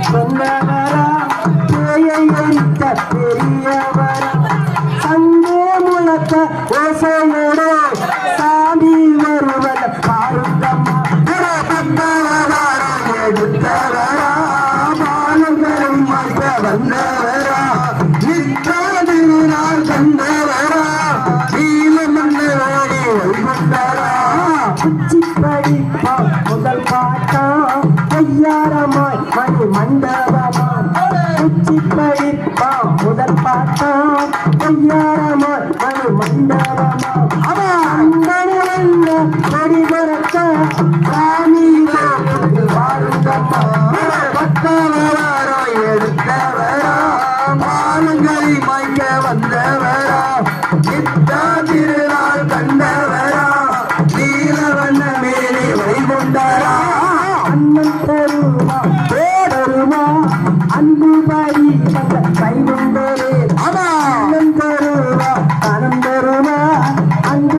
சொன்னவரா பேயத்த பெரியவரா சங்கே முழக்க ஓசையோட சாமி வருவத பாருங்கம்மா எடுத்தவரா மானங்கரும் மற்ற வந்தவரா நிற்காதினால் கண்டவரா நீல மன்னரோடி வைகுண்டரா உச்சிப்படி முதல் பாட்டா ஐயாரமாய் மணி மண்டபமா உச்சிப்படி முதல் பாட்டா ஐயாரமாய் மணி மண்டபமா அவன் கொடி பறக்க சாமி பத்தவரோ எடுத்தவரா மானங்களை மாய்க்க வந்தவரா நித்தா திருநாள் கண்டவரா நீலவண்ண மேலே வைகுண்டரா அண்ணன் தருமா பேடருமா அன்பு பாடி வைகுண்டரே அண்ணன் தருமா அனந்த